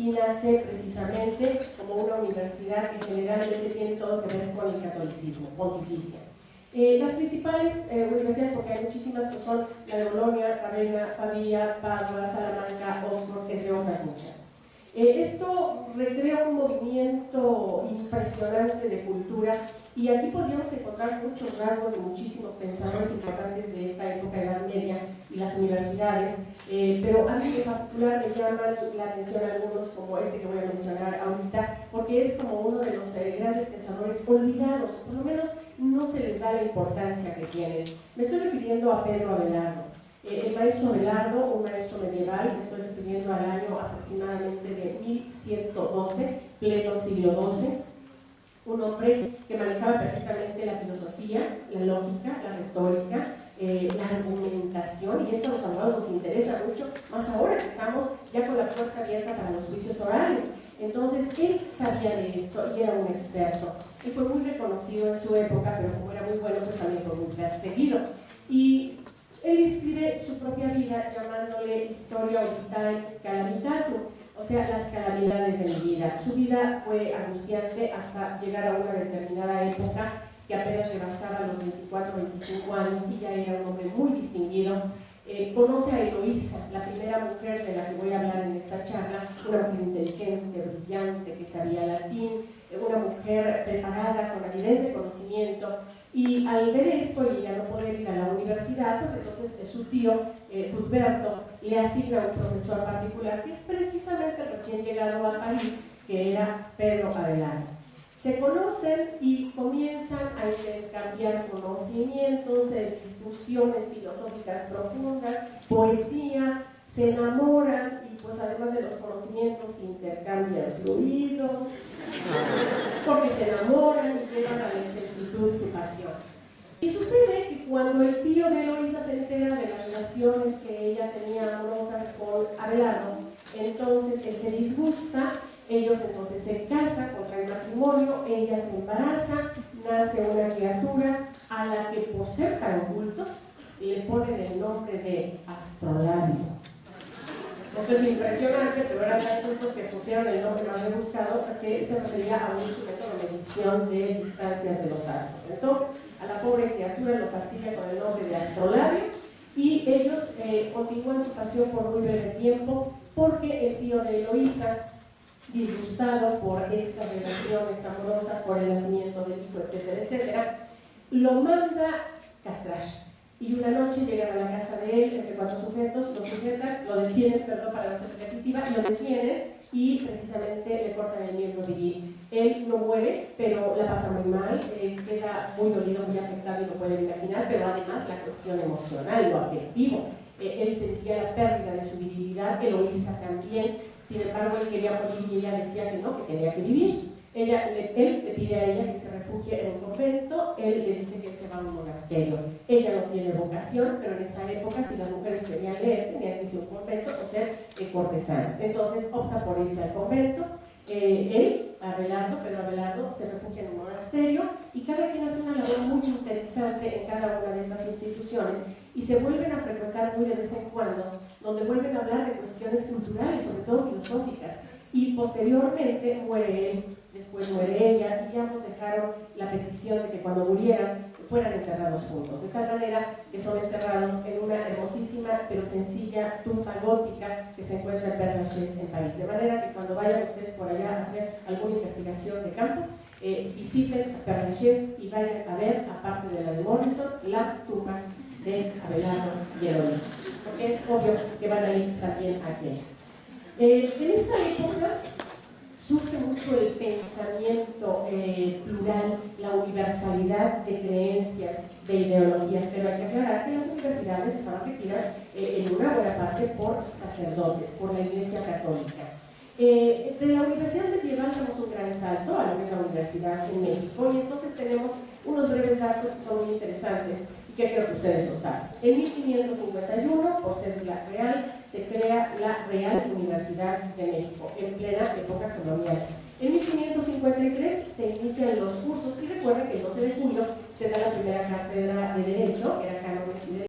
y nace precisamente como una universidad que generalmente tiene todo que ver con el catolicismo, pontificia. Las principales universidades, porque hay muchísimas, que son la de Bolonia, Ravenna, Pavía, Padua, Salamanca, Oxford, entre otras muchas. Esto recrea un movimiento impresionante de cultura, y aquí podríamos encontrar muchos rasgos de muchísimos pensadores importantes de esta época, Edad Media, y las universidades, pero a mí en particular me llaman la atención algunos, como este que voy a mencionar ahorita, porque es como uno de los grandes pensadores olvidados, por lo menos no se les da la importancia que tienen. Me estoy refiriendo a Pedro Abelardo. El maestro Abelardo, un maestro medieval, me estoy refiriendo al año aproximadamente de 1112, pleno siglo XII, un hombre que manejaba perfectamente la filosofía, la lógica, la retórica, la argumentación, y esto a los abogados nos interesa mucho, más ahora que estamos ya con la puerta abierta para los juicios orales. Entonces, él sabía de esto y era un experto. Él fue muy reconocido en su época, pero como era muy bueno, pues también fue muy perseguido. Y él escribe su propia vida llamándole Historia Vitae Calamitatum, o sea, las calamidades de mi vida. Su vida fue angustiante hasta llegar a una determinada época que apenas rebasaba los 24 o 25 años y ya era un hombre muy distinguido. Conoce a Eloísa, la primera mujer de la que voy a hablar en esta charla, una mujer inteligente, brillante, que sabía latín, una mujer preparada, con avidez de conocimiento, y al ver esto y ya no poder ir a la universidad, pues entonces su tío, Fudberto, le asigna un profesor particular, que es precisamente el recién llegado a París, que era Pedro Abelardo. Se conocen y comienzan a intercambiar conocimientos, discusiones filosóficas profundas, poesía, se enamoran y pues además de los conocimientos intercambian fluidos, porque se enamoran y llevan a la excelsitud su pasión. Y sucede que cuando el tío de Eloísa se entera de las relaciones que ella tenía amorosas con Abelardo, entonces él se disgusta. Ellos entonces se casan, contraen matrimonio, ella se embaraza, nace una criatura a la que por ser tan ocultos le ponen el nombre de Astrolabio. Esto es impresionante, pero eran tan ocultos que escogieron el nombre más rebuscado, que se refería a un instrumento de medición de distancias de los astros. Entonces, a la pobre criatura lo castiga con el nombre de Astrolabio, y ellos continúan su pasión por muy breve tiempo, porque el tío de Eloísa, disgustado por estas relaciones amorosas, por el nacimiento del hijo, etcétera, etcétera, lo manda castrar. Y una noche llegan a la casa de él, entre 4 sujetos, lo sujetan, lo detienen, perdón, para no ser repetitiva, lo detienen y precisamente le cortan el miembro viril. Él no muere, pero la pasa muy mal, queda muy dolido, muy afectado, y lo pueden imaginar, pero además la cuestión emocional, lo afectivo. Él sentía la pérdida de su virilidad, Eloísa también. Sin embargo, él quería morir y ella decía que no, que tenía que vivir. Él le pide a ella que se refugie en un convento, él le dice que se va a un monasterio. Ella no tiene vocación, pero en esa época, si las mujeres querían leer, tenían que irse a un convento o ser cortesanas. Entonces opta por irse al convento. Él, Pedro Abelardo, se refugia en un monasterio, y cada quien hace una labor muy interesante en cada una de estas instituciones, y se vuelven a frecuentar muy de vez en cuando, donde vuelven a hablar de cuestiones culturales, sobre todo filosóficas, y posteriormente muere él, después muere ella, y ambos dejaron la petición de que cuando murieran fueran enterrados juntos, de tal manera que son enterrados en una hermosísima pero sencilla tumba gótica que se encuentra en Père Lachaise, en París. De manera que cuando vayan ustedes por allá a hacer alguna investigación de campo, visiten Père Lachaise y vayan a ver, aparte de la de Morrison, la tumba de Abelardo y Eloísa, porque es obvio que van a ir también aquí. En esta época surge mucho el pensamiento plural, la universalidad de creencias, de ideologías, pero hay que aclarar que las universidades estaban regidas en una buena parte por sacerdotes, por la Iglesia Católica. De la universidad medieval damos un gran salto a lo que es la universidad en México, y entonces tenemos unos breves datos que son muy interesantes y que creo que ustedes lo saben. En 1551, por cédula real, se crea la Real Universidad de México, en plena época colonial. En 1553 se inician los cursos, y recuerden que el 12 de julio se da la primera cátedra de Derecho, que era cánones y